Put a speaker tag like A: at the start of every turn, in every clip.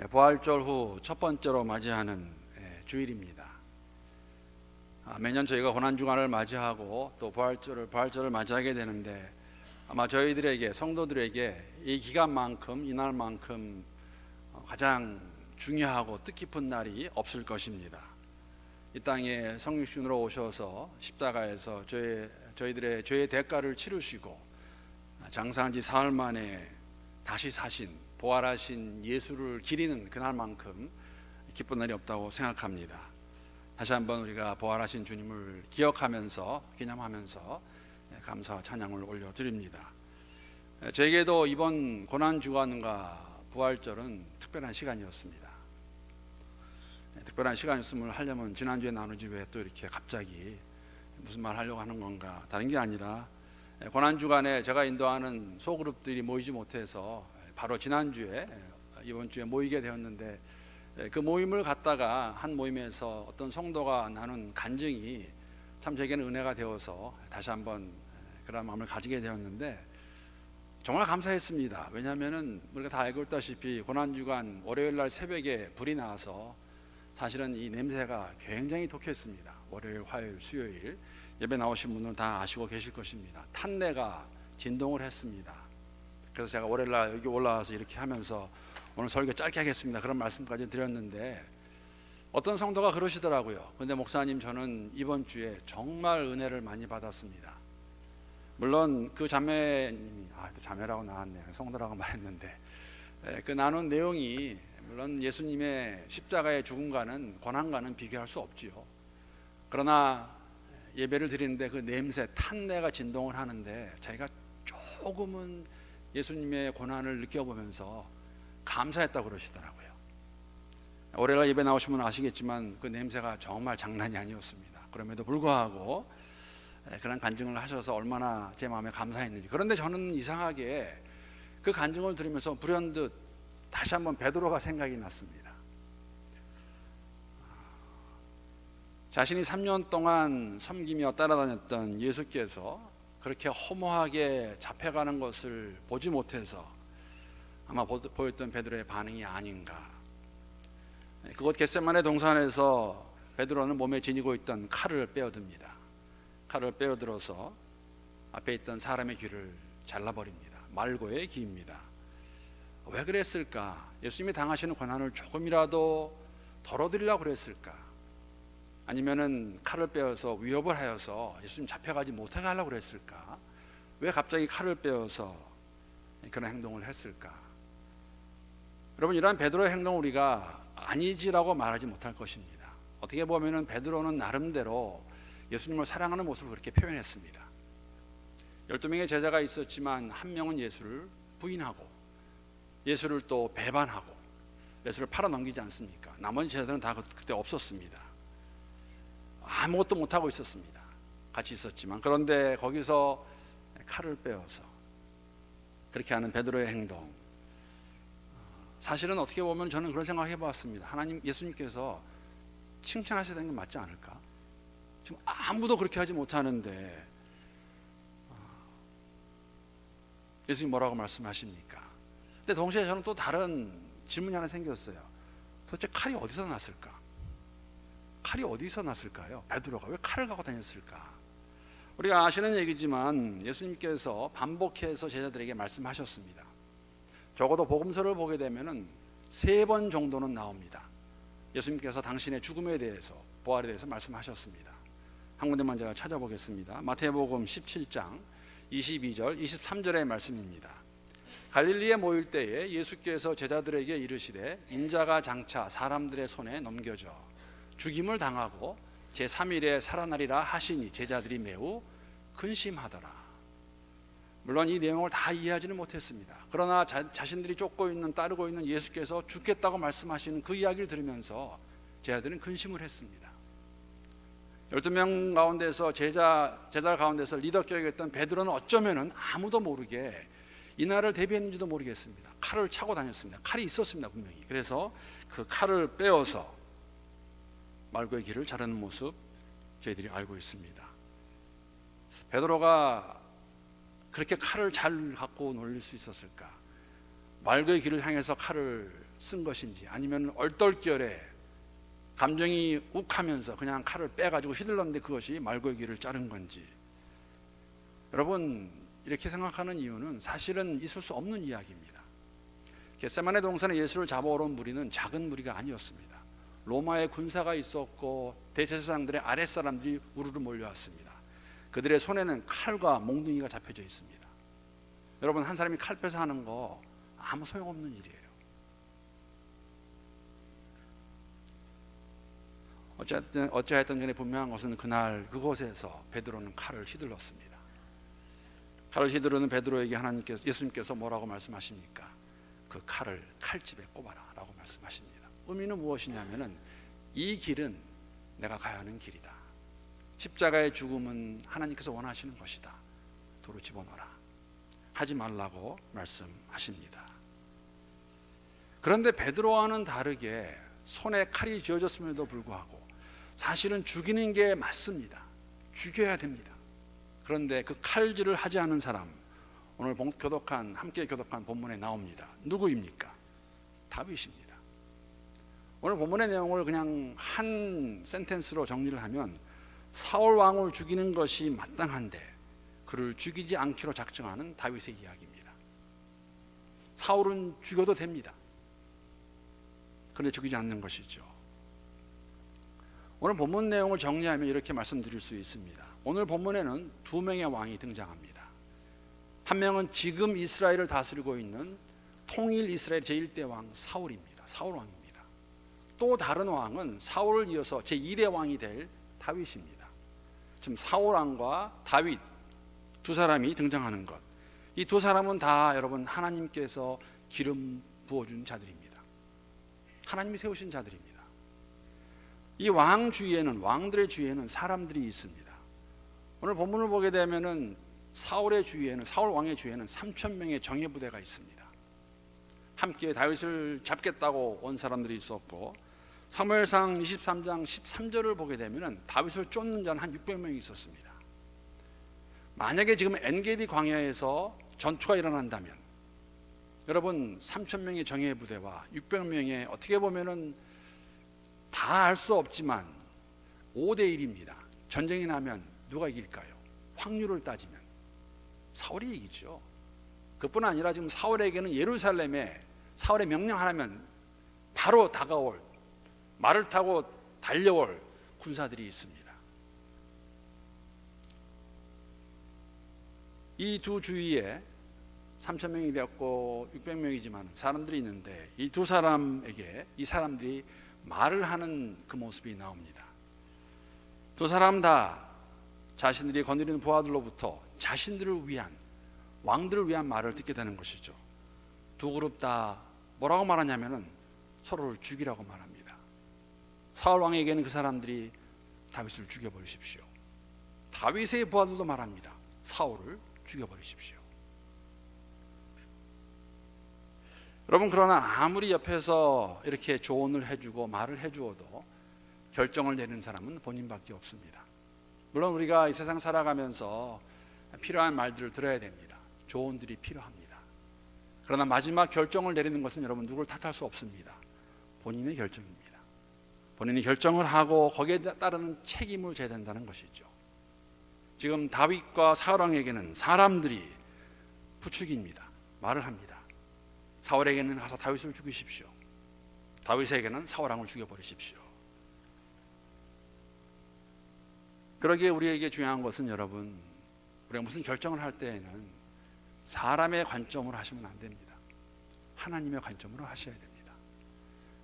A: 부활절 후 첫 번째로 맞이하는 주일입니다. 매년 저희가 고난주간을 맞이하고 또 부활절을 맞이하게 되는데, 아마 저희들에게, 성도들에게 이 기간만큼, 이날만큼 가장 중요하고 뜻깊은 날이 없을 것입니다. 이 땅에 성육신으로 오셔서 십자가에서 저희들의 죄의 대가를 치르시고 장사한 지 사흘 만에 다시 사신, 부활하신 예수를 기리는 그날만큼 기쁜 날이 없다고 생각합니다. 다시 한번 우리가 부활하신 주님을 기억하면서, 기념하면서 감사와 찬양을 올려드립니다. 저에게도 이번 고난주간과 부활절은 특별한 시간이었습니다. 특별한 시간이었음을 하려면 지난주에 나누지 왜 또 이렇게 갑자기 무슨 말 하려고 하는 건가, 다른 게 아니라 고난주간에 제가 인도하는 소그룹들이 모이지 못해서 바로 지난주에, 이번 주에 모이게 되었는데, 그 모임을 갔다가 한 모임에서 어떤 성도가 나눈 간증이 참 제게는 은혜가 되어서 다시 한번 그런 마음을 가지게 되었는데, 정말 감사했습니다. 왜냐하면 우리가 다 알고 있다시피 고난주간 월요일날 새벽에 불이 나서 사실은 이 냄새가 굉장히 독했습니다. 월요일, 화요일, 수요일 예배 나오신 분들은 다 아시고 계실 것입니다. 탄내가 진동을 했습니다. 그래서 제가 월요일날 여기 올라와서 이렇게 하면서 오늘 설교 짧게 하겠습니다, 그런 말씀까지 드렸는데, 어떤 성도가 그러시더라고요. 근데 목사님, 저는 이번 주에 정말 은혜를 많이 받았습니다. 물론 그 자매님이, 또 자매라고 나왔네요. 성도라고 말했는데, 그 나눈 내용이 물론 예수님의 십자가의 죽음과는, 고난과는 비교할 수 없지요. 그러나 예배를 드리는데 그 냄새, 탄내가 진동을 하는데 자기가 조금은 예수님의 고난을 느껴보면서 감사했다고 그러시더라고요. 월요일 예배 나오시면 아시겠지만 그 냄새가 정말 장난이 아니었습니다. 그럼에도 불구하고 그런 간증을 하셔서 얼마나 제 마음에 감사했는지. 그런데 저는 이상하게 그 간증을 들으면서 불현듯 다시 한번 베드로가 생각이 났습니다. 자신이 3년 동안 섬기며 따라다녔던 예수께서 그렇게 허무하게 잡혀가는 것을 보지 못해서 아마 보였던 베드로의 반응이 아닌가. 그곳 겟세마네 동산에서 베드로는 몸에 지니고 있던 칼을 빼어듭니다. 칼을 빼어들어서 앞에 있던 사람의 귀를 잘라버립니다. 말고의 귀입니다. 왜 그랬을까? 예수님이 당하시는 고난을 조금이라도 덜어드리려고 그랬을까? 아니면은 칼을 빼어서 위협을 하여서 예수님 잡혀가지 못하게 하려고 그랬을까? 왜 갑자기 칼을 빼어서 그런 행동을 했을까? 여러분, 이러한 베드로의 행동을 우리가 아니지라고 말하지 못할 것입니다. 어떻게 보면은 베드로는 나름대로 예수님을 사랑하는 모습을 그렇게 표현했습니다. 12명의 제자가 있었지만 한 명은 예수를 부인하고, 예수를 또 배반하고, 예수를 팔아넘기지 않습니까? 나머지 제자들은 다 그때 없었습니다. 아무것도 못하고 있었습니다. 같이 있었지만. 그런데 거기서 칼을 빼어서 그렇게 하는 베드로의 행동, 사실은 어떻게 보면 저는 그런 생각 해봤습니다. 하나님, 예수님께서 칭찬하셔야 되는 게 맞지 않을까? 지금 아무도 그렇게 하지 못하는데 예수님 뭐라고 말씀하십니까? 근데 동시에 저는 또 다른 질문이 하나 생겼어요. 도대체 칼이 어디서 났을까? 칼이 어디서 났을까요? 베드로가 왜 칼을 갖고 다녔을까? 우리가 아시는 얘기지만 예수님께서 반복해서 제자들에게 말씀하셨습니다. 적어도 복음서를 보게 되면은 3번 정도는 나옵니다. 예수님께서 당신의 죽음에 대해서, 부활에 대해서 말씀하셨습니다. 한 군데만 제가 찾아보겠습니다. 마태복음 17장 22절, 23절의 말씀입니다. 갈릴리에 모일 때에 예수께서 제자들에게 이르시되 인자가 장차 사람들의 손에 넘겨져 죽임을 당하고 제3일에 살아나리라 하시니 제자들이 매우 근심하더라. 물론 이 내용을 다 이해하지는 못했습니다. 그러나 자신들이 따르고 있는 예수께서 죽겠다고 말씀하시는 그 이야기를 들으면서 제자들은 근심을 했습니다. 12명 가운데서 제자 가운데서 리더격에 있던 베드로는 어쩌면은 아무도 모르게 이날을 대비했는지도 모르겠습니다. 칼을 차고 다녔습니다. 칼이 있었습니다, 분명히. 그래서 그 칼을 빼어서 말고의 귀를 자르는 모습 저희들이 알고 있습니다. 베드로가 그렇게 칼을 잘 갖고 놀릴 수 있었을까? 말고의 귀를 향해서 칼을 쓴 것인지, 아니면 얼떨결에 감정이 욱하면서 그냥 칼을 빼가지고 휘둘렀는데 그것이 말고의 귀를 자른 건지. 여러분, 이렇게 생각하는 이유는 사실은 있을 수 없는 이야기입니다. 겟세마네 동산에 예수를 잡아오는 무리는 작은 무리가 아니었습니다. 로마의 군사가 있었고 대제사장들의 아랫사람들이 우르르 몰려왔습니다. 그들의 손에는 칼과 몽둥이가 잡혀져 있습니다. 여러분, 한 사람이 칼 빼서 하는 거 아무 소용없는 일이에요. 어찌하였든 간에 분명한 것은 그날 그곳에서 베드로는 칼을 휘둘렀습니다. 칼을 휘두르는 베드로에게 예수님께서 뭐라고 말씀하십니까? 그 칼을 칼집에 꼽아라 라고 말씀하십니다. 의미는 무엇이냐면은 이 길은 내가 가야 하는 길이다. 십자가의 죽음은 하나님께서 원하시는 것이다. 도로 집어넣어라. 하지 말라고 말씀하십니다. 그런데 베드로와는 다르게 손에 칼이 쥐어졌음에도 불구하고 사실은 죽이는 게 맞습니다. 죽여야 됩니다. 그런데 그 칼질을 하지 않은 사람, 오늘 함께 교독한 본문에 나옵니다. 누구입니까? 다윗입니다. 오늘 본문의 내용을 그냥 한 센텐스로 정리를 하면 사울 왕을 죽이는 것이 마땅한데 그를 죽이지 않기로 작정하는 다윗의 이야기입니다. 사울은 죽여도 됩니다. 그런데 죽이지 않는 것이죠. 오늘 본문 내용을 정리하면 이렇게 말씀드릴 수 있습니다. 오늘 본문에는 두 명의 왕이 등장합니다. 한 명은 지금 이스라엘을 다스리고 있는 통일 이스라엘 제1대 왕 사울입니다. 사울 왕입니다. 또 다른 왕은 사울을 이어서 제2대 왕이 될 다윗입니다. 지금 사울 왕과 다윗 두 사람이 등장하는 것, 이 두 사람은 다 여러분 하나님께서 기름 부어준 자들입니다. 하나님이 세우신 자들입니다. 이 왕 주위에는, 왕들의 주위에는 사람들이 있습니다. 오늘 본문을 보게 되면은 사울 왕의 주위에는 3,000명의 정예부대가 있습니다. 함께 다윗을 잡겠다고 온 사람들이 있었고, 사무엘상 23장 13절을 보게 되면은 다윗을 쫓는 자는 한 600명이 있었습니다. 만약에 지금 엔게디 광야에서 전투가 일어난다면 여러분 3,000명의 정예부대와 600명의 어떻게 보면은 다 알 수 없지만 5대1입니다. 전쟁이 나면 누가 이길까요? 확률을 따지면 사울이 이기죠. 그뿐 아니라 지금 사울에게는 예루살렘에 사울의 명령 하나면 바로 다가올, 말을 타고 달려올 군사들이 있습니다. 이 두 주위에 3,000명이 되었고 600명이지만 사람들이 있는데 이 두 사람에게 이 사람들이 말을 하는 그 모습이 나옵니다. 두 사람 다 자신들이 거느리는 부하들로부터 자신들을 위한, 왕들을 위한 말을 듣게 되는 것이죠. 두 그룹 다 뭐라고 말하냐면은 서로를 죽이라고 말합니다. 사울 왕에게는 그 사람들이 다윗을 죽여버리십시오. 다윗의 부하들도 말합니다. 사울을 죽여버리십시오. 여러분, 그러나 아무리 옆에서 이렇게 조언을 해주고 말을 해주어도 결정을 내리는 사람은 본인밖에 없습니다. 물론 우리가 이 세상 살아가면서 필요한 말들을 들어야 됩니다. 조언들이 필요합니다. 그러나 마지막 결정을 내리는 것은 여러분 누구를 탓할 수 없습니다. 본인의 결정입니다. 본인이 결정을 하고 거기에 따르는 책임을 져야 된다는 것이죠. 지금 다윗과 사울 왕에게는 사람들이 부축입니다. 말을 합니다. 사울에게는 가서 다윗을 죽이십시오. 다윗에게는 사울 왕을 죽여버리십시오. 그러기에 우리에게 중요한 것은 여러분, 우리가 무슨 결정을 할 때에는 사람의 관점으로 하시면 안 됩니다. 하나님의 관점으로 하셔야 됩니다.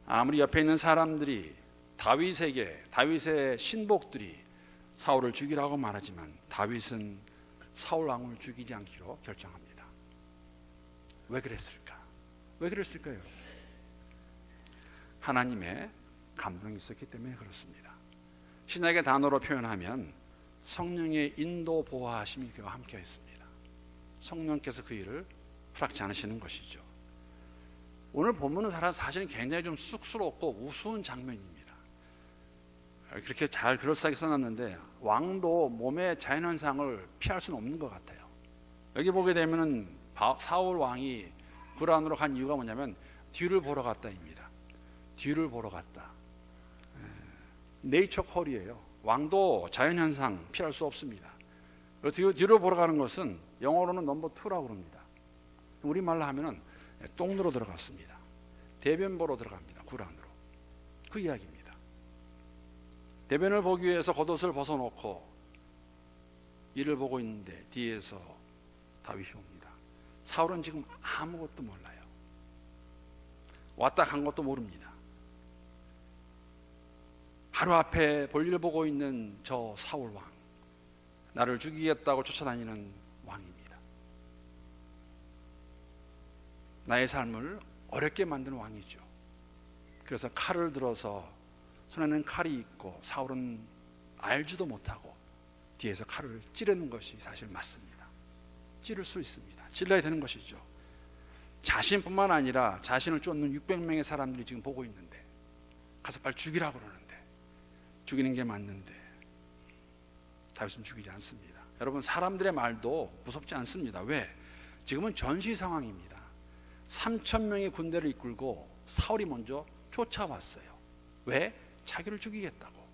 A: 아무리 옆에 있는 사람들이 다윗의 신복들이 사울을 죽이라고 말하지만 다윗은 사울 왕을 죽이지 않기로 결정합니다. 왜 그랬을까? 왜 그랬을까요? 하나님의 감동이 있었기 때문에 그렇습니다. 신약의 단어로 표현하면 성령의 인도 보호하심이 그와 함께 했습니다. 성령께서 그 일을 허락지 않으시는 것이죠. 오늘 본문은 사실은 굉장히 좀 쑥스럽고 우스운 장면입니다. 그렇게 잘 그럴싸하게 써놨는데 왕도 몸의 자연현상을 피할 수는 없는 것 같아요. 여기 보게 되면은 사울 왕이 구란으로 간 이유가 뭐냐면 뒤를 보러 갔다입니다. 뒤를 보러 갔다. 네이처 컬이에요. 왕도 자연현상 피할 수 없습니다. 뒤로 보러 가는 것은 영어로는 넘버 2라고 그럽니다. 우리말로 하면은 똥누로 들어갔습니다. 대변 보러 들어갑니다. 구란으로. 그 이야기입니다. 대변을 보기 위해서 겉옷을 벗어놓고 이를 보고 있는데 뒤에서 다윗이 옵니다. 사울은 지금 아무것도 몰라요. 왔다 간 것도 모릅니다. 바로 앞에 볼일 보고 있는 저 사울 왕, 나를 죽이겠다고 쫓아다니는 왕입니다. 나의 삶을 어렵게 만드는 왕이죠. 그래서 칼을 들어서 손에는 칼이 있고 사울은 알지도 못하고 뒤에서 칼을 찌르는 것이 사실 맞습니다. 찌를 수 있습니다. 찔러야 되는 것이죠. 자신뿐만 아니라 자신을 쫓는 600명의 사람들이 지금 보고 있는데 가서 빨리 죽이라고 그러는데 죽이는 게 맞는데 다윗은 죽이지 않습니다. 여러분, 사람들의 말도 무섭지 않습니다. 왜? 지금은 전시 상황입니다. 3,000명의 군대를 이끌고 사울이 먼저 쫓아왔어요. 왜? 자기를 죽이겠다고.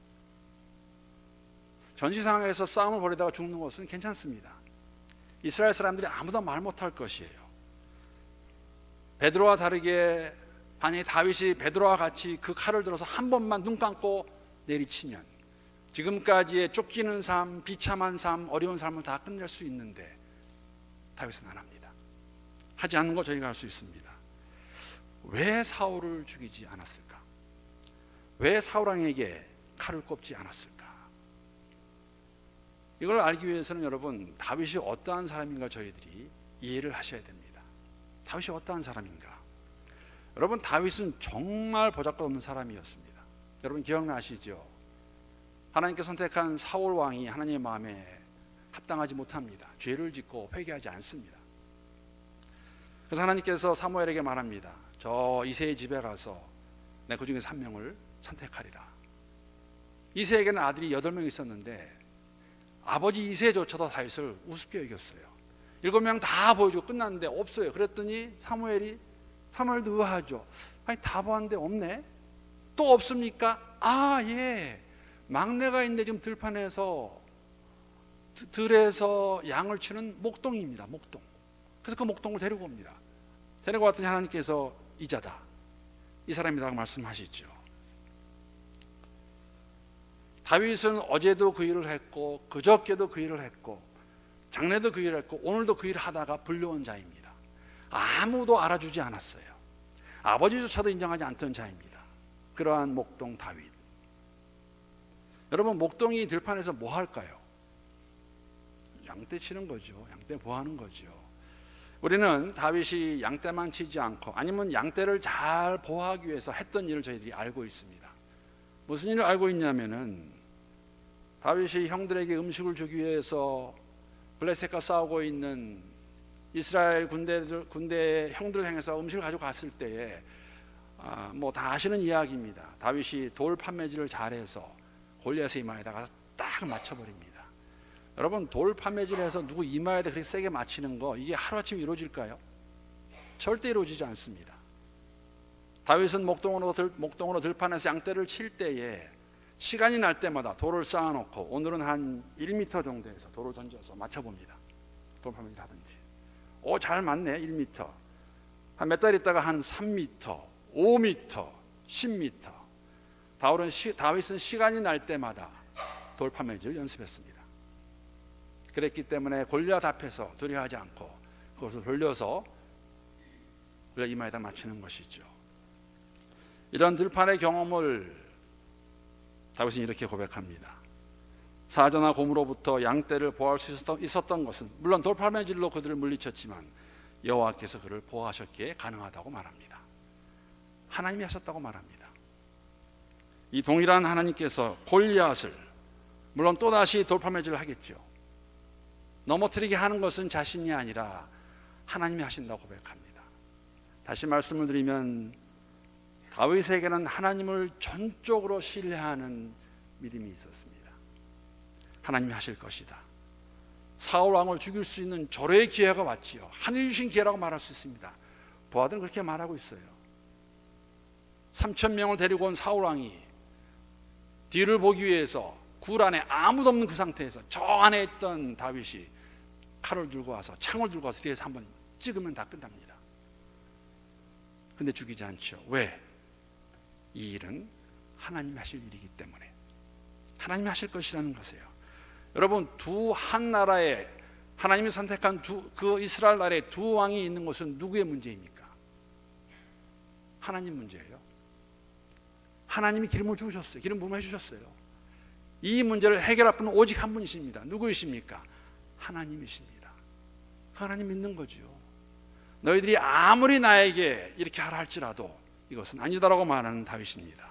A: 전시 상황에서 싸움을 벌이다가 죽는 것은 괜찮습니다. 이스라엘 사람들이 아무도 말 못할 것이에요. 베드로와 다르게 만약에 다윗이 베드로와 같이 그 칼을 들어서 한 번만 눈 감고 내리치면 지금까지의 쫓기는 삶, 비참한 삶, 어려운 삶을 다 끝낼 수 있는데 다윗은 안 합니다. 하지 않는 거 저희가 알 수 있습니다. 왜 사울을 죽이지 않았을까? 왜 사울 왕에게 칼을 꼽지 않았을까? 이걸 알기 위해서는 여러분, 다윗이 어떠한 사람인가 저희들이 이해를 하셔야 됩니다. 다윗이 어떠한 사람인가? 여러분, 다윗은 정말 보잘것없는 사람이었습니다. 여러분 기억나시죠? 하나님께 선택한 사울 왕이 하나님의 마음에 합당하지 못합니다. 죄를 짓고 회개하지 않습니다. 그래서 하나님께서 사무엘에게 말합니다. 저 이새의 집에 가서 내 그 중에서 한 명을 선택하리라. 이새에게는 아들이 8명 있었는데 아버지 이새조차도 다윗을 우습게 여겼어요. 7명 다 보여주고 끝났는데 없어요. 그랬더니 사무엘도 의아하죠. 아니 다 보았는데 없네. 또 없습니까? 아 예, 막내가 있는데 지금 들판에서 들에서 양을 치는 목동입니다. 목동. 그래서 그 목동을 데리고 옵니다. 데리고 왔더니 하나님께서 이자다, 이 사람이라고 말씀하시죠. 다윗은 어제도 그 일을 했고 그저께도 그 일을 했고 장래도 그 일을 했고 오늘도 그 일을 하다가 불려온 자입니다. 아무도 알아주지 않았어요. 아버지조차도 인정하지 않던 자입니다. 그러한 목동 다윗. 여러분, 목동이 들판에서 뭐 할까요? 양떼 치는 거죠. 양떼 보호하는 거죠. 우리는 다윗이 양떼만 치지 않고 아니면 양떼를 잘 보호하기 위해서 했던 일을 저희들이 알고 있습니다. 무슨 일을 알고 있냐면은 다윗이 형들에게 음식을 주기 위해서 블레셋과 싸우고 있는 이스라엘 군대 형들을 향해서 음식을 가지고 갔을 때에 뭐 다 아시는 이야기입니다. 다윗이 돌 판매질을 잘해서 골리앗의 이마에다가 딱 맞춰버립니다. 여러분, 돌 판매질해서 누구 이마에다 그렇게 세게 맞히는 거 이게 하루아침에 이루어질까요? 절대 이루어지지 않습니다. 다윗은 목동으로 들판에서 양떼를 칠 때에 시간이 날 때마다 돌을 쌓아놓고 오늘은 한 1m 정도에서 돌을 던져서 맞춰봅니다. 돌 판매질 하든지. 잘 맞네. 1m. 한 몇 달 있다가 한 3m, 5m, 10m. 다윗은 시간이 날 때마다 돌 판매질을 연습했습니다. 그랬기 때문에 골리앗 앞에서 두려워하지 않고 그것을 돌려서 이마에다 맞추는 것이죠. 이런 들판의 경험을 다윗은 이렇게 고백합니다. 사자나 곰으로부터 양떼를 보호할 수 있었던 것은 물론 돌판매질로 그들을 물리쳤지만 여호와께서 그를 보호하셨기에 가능하다고 말합니다. 하나님이 하셨다고 말합니다. 이 동일한 하나님께서 골리앗을 물론 또다시 돌판매질을 하겠죠. 넘어뜨리게 하는 것은 자신이 아니라 하나님이 하신다고 고백합니다. 다시 말씀을 드리면 다윗에게는 하나님을 전적으로 신뢰하는 믿음이 있었습니다. 하나님이 하실 것이다. 사울 왕을 죽일 수 있는 절호의 기회가 왔지요. 하늘이 주신 기회라고 말할 수 있습니다. 부하들은 그렇게 말하고 있어요. 3,000명을 데리고 온 사울 왕이 뒤를 보기 위해서 굴 안에 아무도 없는 그 상태에서 저 안에 있던 다윗이 칼을 들고 와서 창을 들고 와서 뒤에서 한번 찍으면 다 끝납니다. 근데 죽이지 않죠. 왜? 이 일은 하나님이 하실 일이기 때문에, 하나님이 하실 것이라는 것이에요. 여러분, 한 나라에 하나님이 선택한 그 이스라엘 나라에 두 왕이 있는 것은 누구의 문제입니까? 하나님 문제예요. 하나님이 기름을 주셨어요. 기름 부음을 해주셨어요. 이 문제를 해결할 분은 오직 한 분이십니다. 누구이십니까? 하나님이십니다. 그 하나님 믿는 거죠. 너희들이 아무리 나에게 이렇게 하라 할지라도 이것은 아니다라고 말하는 다윗입니다.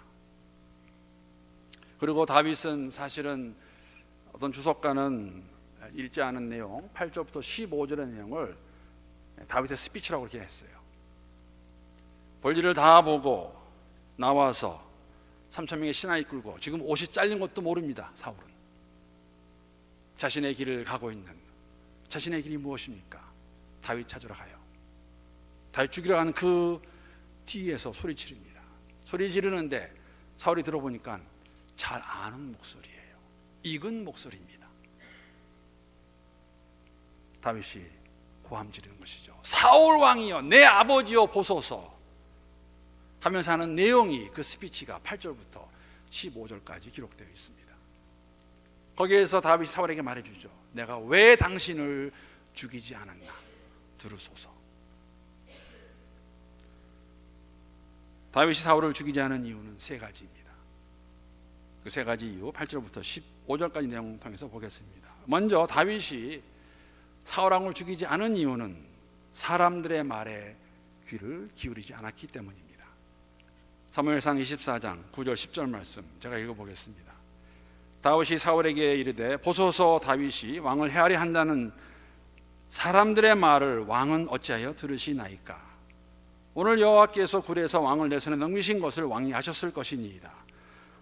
A: 그리고 다윗은 사실은 어떤 주석가는 읽지 않은 내용 8절부터 15절의 내용을 다윗의 스피치라고 그렇게 했어요. 볼일을 다 보고 나와서 3,000명의 신하를 끌고, 지금 옷이 잘린 것도 모릅니다. 사울은 자신의 길을 가고 있는, 자신의 길이 무엇입니까? 다윗 찾으러 가요. 다윗 죽이러 가는 그 뒤에서 소리 지릅니다. 소리 지르는데 사울이 들어보니까 잘 아는 목소리예요. 익은 목소리입니다. 다윗이 고함 지르는 것이죠. 사울 왕이여, 내 아버지여 보소서 하면서 하는 내용이, 그 스피치가 8절부터 15절까지 기록되어 있습니다. 거기에서 다윗이 사울에게 말해주죠. 내가 왜 당신을 죽이지 않았나 들으소서. 다윗이 사울을 죽이지 않은 이유는 세 가지입니다. 그 세 가지 이유 8절부터 15절까지 내용 통해서 보겠습니다. 먼저 다윗이 사울 왕을 죽이지 않은 이유는 사람들의 말에 귀를 기울이지 않았기 때문입니다. 사무엘상 24장 9절 10절 말씀 제가 읽어보겠습니다. 다윗이 사울에게 이르되 보소서, 다윗이 왕을 해하려 한다는 사람들의 말을 왕은 어찌하여 들으시나이까? 오늘 여호와께서 굴에서 왕을 내 손에 넘기신 것을 왕이 아셨을 것이니이다.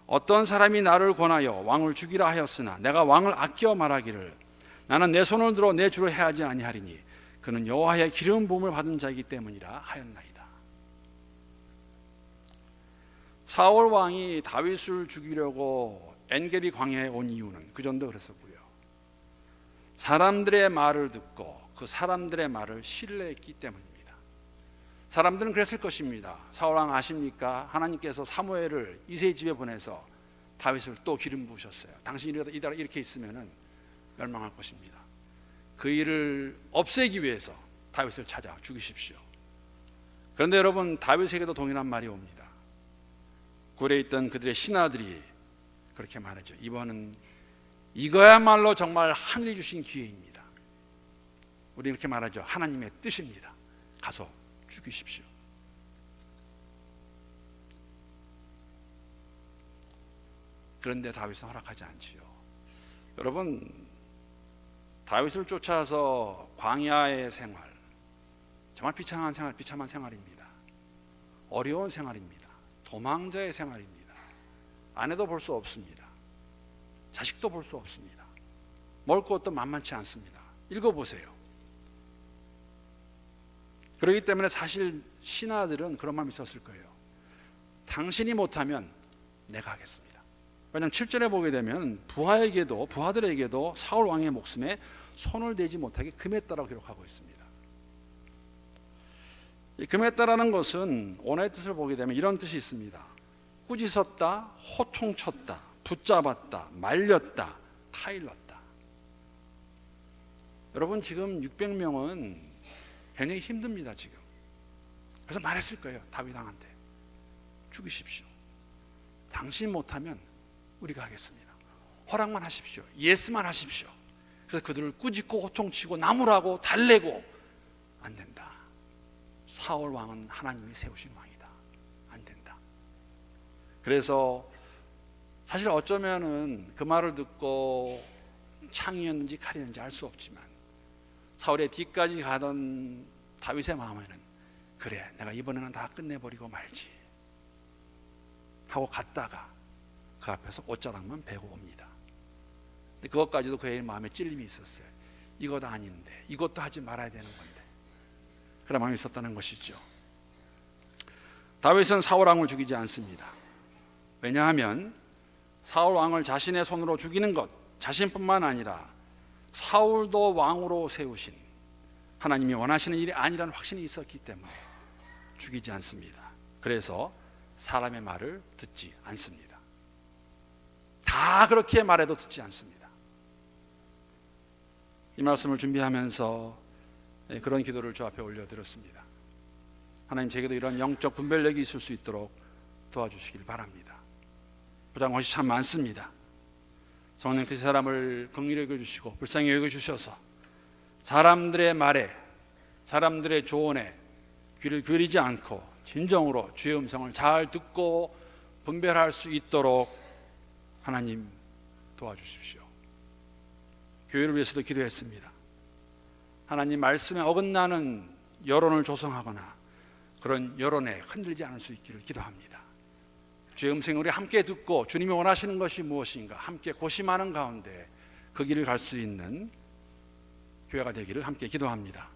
A: 어떤 사람이 나를 권하여 왕을 죽이라 하였으나 내가 왕을 아껴 말하기를 나는 내 손을 들어 내 주를 해하지 아니하리니 그는 여호와의 기름 부음을 받은 자이기 때문이라 하였나이다. 사울 왕이 다윗을 죽이려고 엔게디 광야에 온 이유는 그전도 그랬었고요. 사람들의 말을 듣고 그 사람들의 말을 신뢰했기 때문입니다. 사람들은 그랬을 것입니다. 사울 왕 아십니까? 하나님께서 사무엘을 이새의 집에 보내서 다윗을 또 기름 부으셨어요. 당신이 이렇게 있으면 멸망할 것입니다. 그 일을 없애기 위해서 다윗을 찾아 죽이십시오. 그런데 여러분, 다윗에게도 동일한 말이 옵니다. 굴에 있던 그들의 신하들이 그렇게 말하죠. 이번은 이거야말로 정말 하늘이 주신 기회입니다. 우리 이렇게 말하죠. 하나님의 뜻입니다. 가서 죽이십시오. 그런데 다윗은 허락하지 않지요. 여러분, 다윗을 쫓아서 광야의 생활, 정말 비참한 생활입니다. 어려운 생활입니다. 도망자의 생활입니다. 아내도 볼 수 없습니다. 자식도 볼 수 없습니다. 먹을 것도 만만치 않습니다. 읽어보세요. 그렇기 때문에 사실 신하들은 그런 마음이 있었을 거예요. 당신이 못하면 내가 하겠습니다. 왜냐하면 7절에 보게 되면 부하들에게도 사울 왕의 목숨에 손을 대지 못하게 금했다라고 기록하고 있습니다. 이 금했다라는 것은 원어의 뜻을 보게 되면 이런 뜻이 있습니다. 꾸짖었다, 호통쳤다, 붙잡았다, 말렸다, 타일렀다. 여러분, 지금 600명은 굉장히 힘듭니다. 지금. 그래서 말했을 거예요. 다윗 왕한테 죽이십시오. 당신 못하면 우리가 하겠습니다. 허락만 하십시오. 예스만 하십시오. 그래서 그들을 꾸짖고 호통치고 나무라고 달래고 안 된다. 사울 왕은 하나님이 세우신 왕이다. 안 된다. 그래서 사실 어쩌면은 그 말을 듣고 창이었는지 칼이었는지 알 수 없지만 사울의 뒤까지 가던 다윗의 마음에는 그래, 내가 이번에는 다 끝내버리고 말지 하고 갔다가 그 앞에서 옷자락만 베고 옵니다. 근데 그것까지도 그의 마음에 찔림이 있었어요. 이것도 아닌데, 이것도 하지 말아야 되는 건데, 그런 마음이 있었다는 것이죠. 다윗은 사울 왕을 죽이지 않습니다. 왜냐하면 사울 왕을 자신의 손으로 죽이는 것, 자신뿐만 아니라 사울도 왕으로 세우신 하나님이 원하시는 일이 아니라는 확신이 있었기 때문에 죽이지 않습니다. 그래서 사람의 말을 듣지 않습니다. 다 그렇게 말해도 듣지 않습니다. 이 말씀을 준비하면서 그런 기도를 주 앞에 올려드렸습니다. 하나님, 제게도 이런 영적 분별력이 있을 수 있도록 도와주시길 바랍니다. 부족한 것이 참 많습니다. 성령 그 사람을 긍휼히 여겨주시고 불쌍히 여겨주셔서 사람들의 말에, 사람들의 조언에 귀를 기울이지 않고 진정으로 주의 음성을 잘 듣고 분별할 수 있도록 하나님 도와주십시오. 교회를 위해서도 기도했습니다. 하나님 말씀에 어긋나는 여론을 조성하거나 그런 여론에 흔들리지 않을 수 있기를 기도합니다. 주의 음성을 우리 함께 듣고 주님이 원하시는 것이 무엇인가 함께 고심하는 가운데 그 길을 갈 수 있는 교회가 되기를 함께 기도합니다.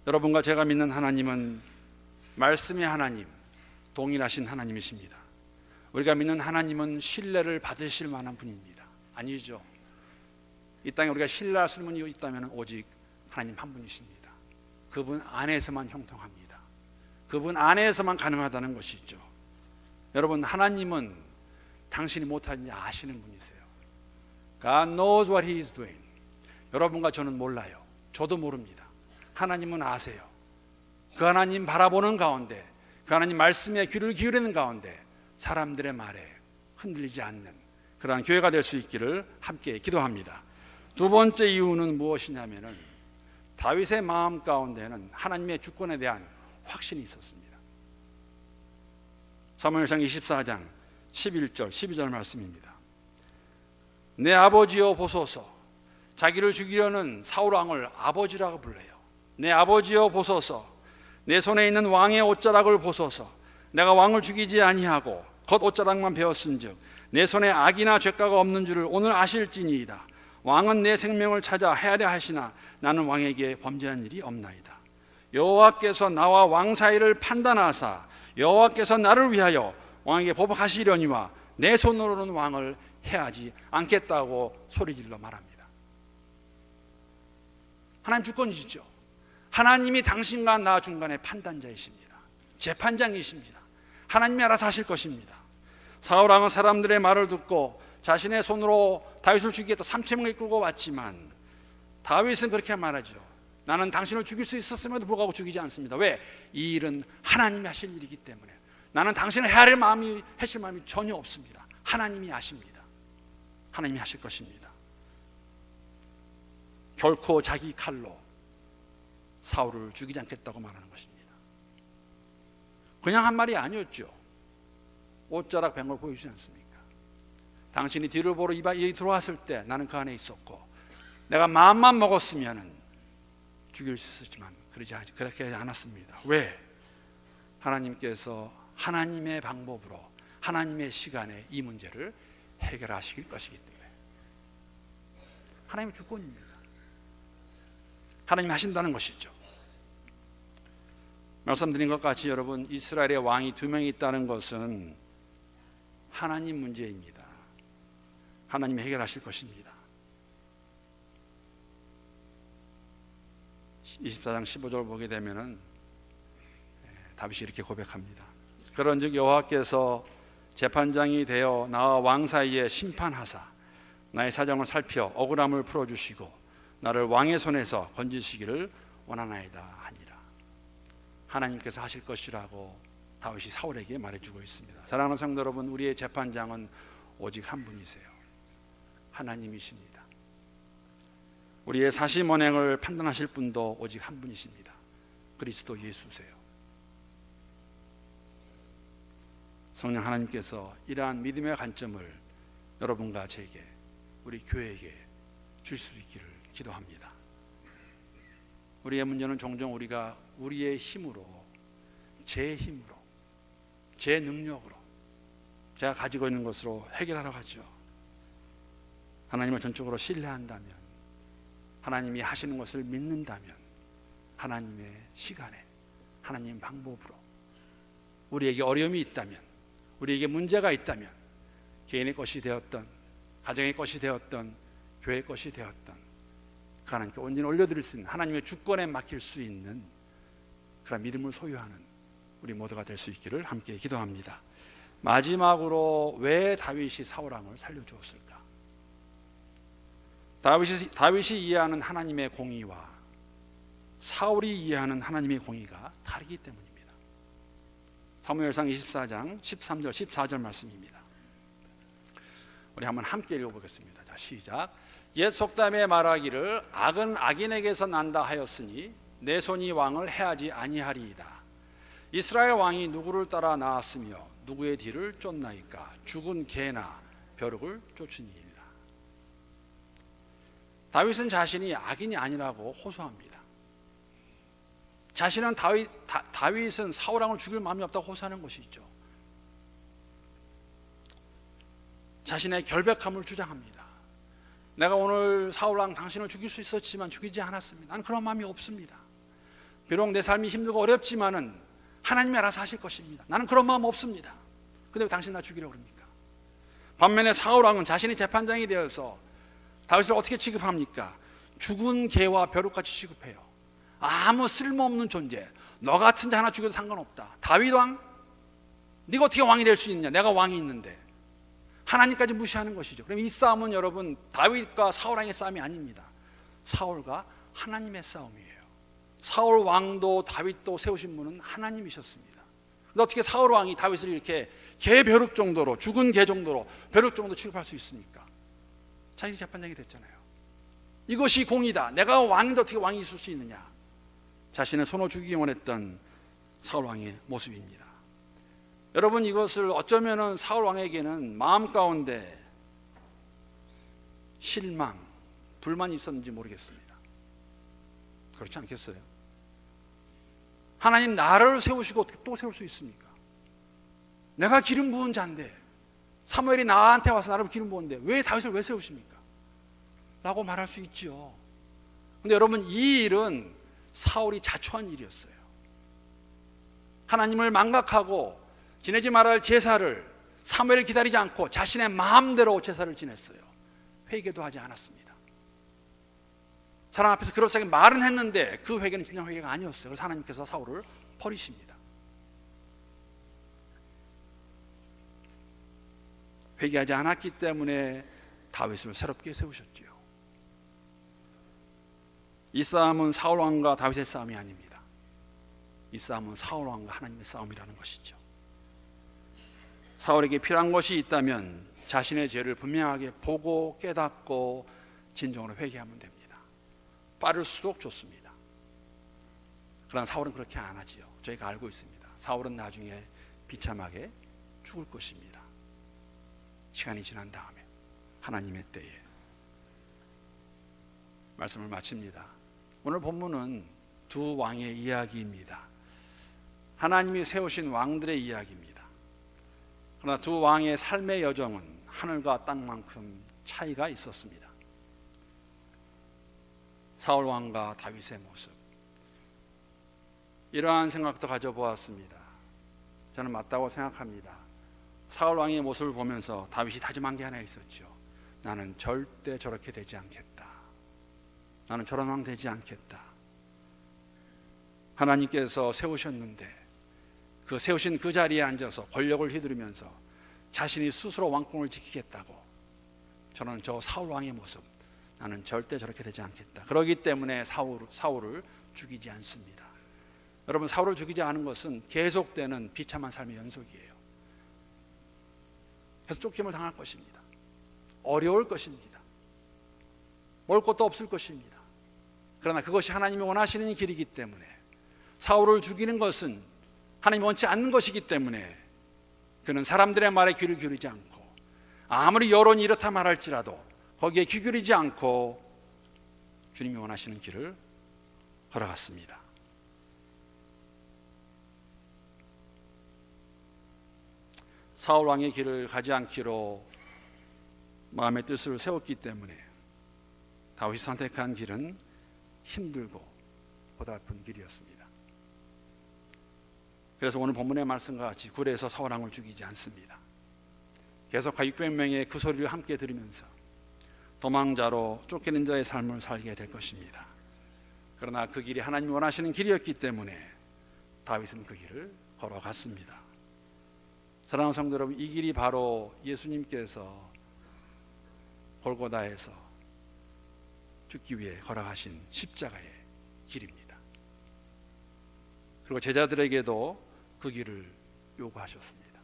A: 여러분과 제가 믿는 하나님은 말씀의 하나님, 동일하신 하나님이십니다. 우리가 믿는 하나님은 신뢰를 받으실 만한 분입니다. 아니죠. 이 땅에 우리가 신뢰할 수 있는 분이 있다면 오직 하나님 한 분이십니다. 그분 안에서만 형통합니다. 그분 안에서만 가능하다는 것이죠. 여러분, 하나님은 당신이 못하는지 아시는 분이세요. God knows what He is doing. 여러분과 저는 몰라요. 저도 모릅니다. 하나님은 아세요. 그 하나님 바라보는 가운데, 그 하나님 말씀에 귀를 기울이는 가운데 사람들의 말에 흔들리지 않는 그러한 교회가 될 수 있기를 함께 기도합니다. 두 번째 이유는 무엇이냐면은 다윗의 마음 가운데는 하나님의 주권에 대한 확신이 있었습니다. 사무엘상 24장 11절 12절 말씀입니다. 내 아버지여 보소서. 자기를 죽이려는 사울 왕을 아버지라고 불러요. 내 아버지여 보소서. 내 손에 있는 왕의 옷자락을 보소서. 내가 왕을 죽이지 아니하고 겉 옷자락만 베었은즉 내 손에 악이나 죄가가 없는 줄을 오늘 아실지니이다. 왕은 내 생명을 찾아 헤아려 하시나 나는 왕에게 범죄한 일이 없나이다. 여호와께서 나와 왕 사이를 판단하사 여호와께서 나를 위하여 왕에게 보복하시려니와 내 손으로는 왕을 해하지 않겠다고 소리질러 말합니다. 하나님 주권이시죠. 하나님이 당신과 나 중간의 판단자이십니다. 재판장이십니다. 하나님이 알아서 하실 것입니다. 사울 왕은 사람들의 말을 듣고 자신의 손으로 다윗을 죽이겠다 3,000명을 끌고 왔지만 다윗은 그렇게 말하죠. 나는 당신을 죽일 수 있었음에도 불구하고 죽이지 않습니다. 왜? 이 일은 하나님이 하실 일이기 때문에. 나는 당신을 해할 마음이 전혀 없습니다. 하나님이 아십니다. 하나님이 하실 것입니다. 결코 자기 칼로 사울을 죽이지 않겠다고 말하는 것입니다. 그냥 한 말이 아니었죠. 옷자락 뱅 걸 보여주지 않습니까? 당신이 뒤를 보러 이 들어왔을 때 나는 그 안에 있었고 내가 마음만 먹었으면 죽일 수 있었지만 그렇게 하지 않았습니다. 왜? 하나님께서 하나님의 방법으로 하나님의 시간에 이 문제를 해결하실 것이기 때문에. 하나님의 주권입니다. 하나님이 하신다는 것이죠. 말씀드린 것 같이 여러분, 이스라엘의 왕이 2명이 있다는 것은 하나님 문제입니다. 하나님이 해결하실 것입니다. 24장 15절을 보게 되면은 다윗이 이렇게 고백합니다. 그런즉 여호와께서 재판장이 되어 나와 왕 사이에 심판하사 나의 사정을 살펴 억울함을 풀어주시고 나를 왕의 손에서 건지시기를 원하나이다 하니라. 하나님께서 하실 것이라고 다윗이 사울에게 말해주고 있습니다. 사랑하는 성도 여러분, 우리의 재판장은 오직 한 분이세요. 하나님이십니다. 우리의 사심 언행을 판단하실 분도 오직 한 분이십니다. 그리스도 예수세요. 성령 하나님께서 이러한 믿음의 관점을 여러분과 제게, 우리 교회에게 줄 수 있기를 기도합니다. 우리의 문제는 종종 우리가 우리의 힘으로, 제 힘으로, 제 능력으로 제가 가지고 있는 것으로 해결하러 가죠. 하나님을 전적으로 신뢰한다면, 하나님이 하시는 것을 믿는다면 하나님의 시간에, 하나님 방법으로 우리에게 어려움이 있다면, 우리에게 문제가 있다면, 개인의 것이 되었던, 가정의 것이 되었던, 교회의 것이 되었던, 하나님께 온전히 올려드릴 수 있는, 하나님의 주권에 맡길 수 있는 그런 믿음을 소유하는 우리 모두가 될 수 있기를 함께 기도합니다. 마지막으로 왜 다윗이 사울왕을 살려주었을까? 다윗이 이해하는 하나님의 공의와 사울이 이해하는 하나님의 공의가 다르기 때문입니다. 사무엘상 24장 13절 14절 말씀입니다. 우리 한번 함께 읽어보겠습니다. 자, 시작. 옛 속담에 말하기를 악은 악인에게서 난다 하였으니 내 손이 왕을 해하지 아니하리이다. 이스라엘 왕이 누구를 따라 나왔으며 누구의 뒤를 쫓나이까? 죽은 개나 벼룩을 쫓으니이다. 다윗은 자신이 악인이 아니라고 호소합니다. 자신은 다윗은 사울왕을 죽일 마음이 없다고 호소하는 것이죠. 자신의 결백함을 주장합니다. 내가 오늘 사울왕 당신을 죽일 수 있었지만 죽이지 않았습니다. 나는 그런 마음이 없습니다. 비록 내 삶이 힘들고 어렵지만은 하나님이 알아서 하실 것입니다. 나는 그런 마음 없습니다. 근데 왜 당신 나 죽이려고 그럽니까? 반면에 사울왕은 자신이 재판장이 되어서 다윗을 어떻게 취급합니까? 죽은 개와 벼룩같이 취급해요. 아무 쓸모없는 존재, 너 같은 자 하나 죽여도 상관없다. 다윗 왕? 네가 어떻게 왕이 될 수 있느냐? 내가 왕이 있는데. 하나님까지 무시하는 것이죠. 그럼 이 싸움은 여러분 다윗과 사울 왕의 싸움이 아닙니다. 사울과 하나님의 싸움이에요. 사울 왕도 다윗도 세우신 분은 하나님이셨습니다. 근데 어떻게 사울 왕이 다윗을 이렇게 개 벼룩 정도로, 죽은 개 정도로, 벼룩 정도 취급할 수 있습니까? 자신이 재판장이 됐잖아요. 이것이 공이다. 내가 왕인데 어떻게 왕이 있을 수 있느냐? 자신의 손을 죽이기 원했던 사울 왕의 모습입니다. 여러분, 이것을 어쩌면은 사울 왕에게는 마음 가운데 실망, 불만이 있었는지 모르겠습니다. 그렇지 않겠어요? 하나님 나를 세우시고 어떻게 또 세울 수 있습니까? 내가 기름 부은 자인데, 사무엘이 나한테 와서 나를 기름 부었는데 왜 다윗을 왜 세우십니까? 라고 말할 수 있죠. 근데 여러분, 이 일은 사울이 자초한 일이었어요. 하나님을 망각하고 지내지 말아야 할 제사를 사무엘을 기다리지 않고 자신의 마음대로 제사를 지냈어요. 회개도 하지 않았습니다. 사람 앞에서 그럴싸하게 말은 했는데 그 회개는 그냥 회개가 아니었어요. 그래서 하나님께서 사울을 버리십니다. 회개하지 않았기 때문에 다윗을 새롭게 세우셨지요. 이 싸움은 사울 왕과 다윗의 싸움이 아닙니다. 이 싸움은 사울 왕과 하나님의 싸움이라는 것이죠. 사울에게 필요한 것이 있다면 자신의 죄를 분명하게 보고 깨닫고 진정으로 회개하면 됩니다. 빠를수록 좋습니다. 그러나 사울은 그렇게 안 하지요. 저희가 알고 있습니다. 사울은 나중에 비참하게 죽을 것입니다. 시간이 지난 다음에 하나님의 때에. 말씀을 마칩니다. 오늘 본문은 두 왕의 이야기입니다. 하나님이 세우신 왕들의 이야기입니다. 그러나 두 왕의 삶의 여정은 하늘과 땅만큼 차이가 있었습니다. 사울 왕과 다윗의 모습, 이러한 생각도 가져보았습니다. 저는 맞다고 생각합니다. 사울 왕의 모습을 보면서 다윗이 다짐한 게 하나 있었죠. 나는 절대 저렇게 되지 않겠다. 나는 저런 왕 되지 않겠다. 하나님께서 세우셨는데 그 세우신 그 자리에 앉아서 권력을 휘두르면서 자신이 스스로 왕권을 지키겠다고, 저는 저 사울 왕의 모습, 나는 절대 저렇게 되지 않겠다. 그렇기 때문에 사울을 죽이지 않습니다. 여러분, 사울을 죽이지 않은 것은 계속되는 비참한 삶의 연속이에요. 계속 쫓김을 당할 것입니다. 어려울 것입니다. 먹을 것도 없을 것입니다. 그러나 그것이 하나님이 원하시는 길이기 때문에, 사울을 죽이는 것은 하나님이 원치 않는 것이기 때문에 그는 사람들의 말에 귀를 기울이지 않고, 아무리 여론이 이렇다 말할지라도 거기에 귀 기울이지 않고 주님이 원하시는 길을 걸어갔습니다. 사울 왕의 길을 가지 않기로 마음의 뜻을 세웠기 때문에 다윗이 선택한 길은 힘들고 고달픈 길이었습니다. 그래서 오늘 본문의 말씀과 같이 굴에서 사울왕을 죽이지 않습니다. 계속 600명의 그 소리를 함께 들으면서 도망자로 쫓기는 자의 삶을 살게 될 것입니다. 그러나 그 길이 하나님이 원하시는 길이었기 때문에 다윗은 그 길을 걸어갔습니다. 사랑하는 성도 여러분, 이 길이 바로 예수님께서 골고다에서 죽기 위해 걸어가신 십자가의 길입니다. 그리고 제자들에게도 그 길을 요구하셨습니다.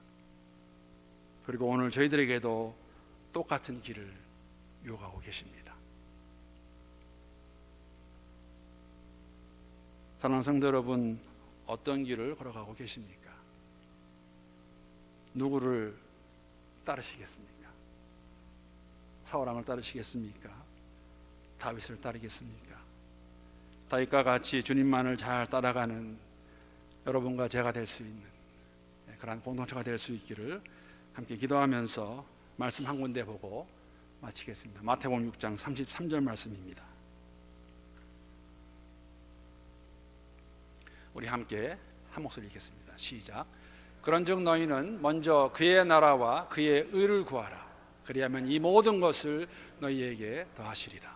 A: 그리고 오늘 저희들에게도 똑같은 길을 요구하고 계십니다. 사랑하는 성도 여러분, 어떤 길을 걸어가고 계십니까? 누구를 따르시겠습니까? 사울왕을 따르시겠습니까? 다윗을 따르겠습니까? 다윗과 같이 주님만을 잘 따라가는 여러분과 제가 될 수 있는 그러한 공동체가 될 수 있기를 함께 기도하면서 말씀 한 군데 보고 마치겠습니다. 마태복음 6장 33절 말씀입니다. 우리 함께 한 목소리 읽겠습니다. 시작. 그런즉 너희는 먼저 그의 나라와 그의 의를 구하라. 그리하면 이 모든 것을 너희에게 더하시리라.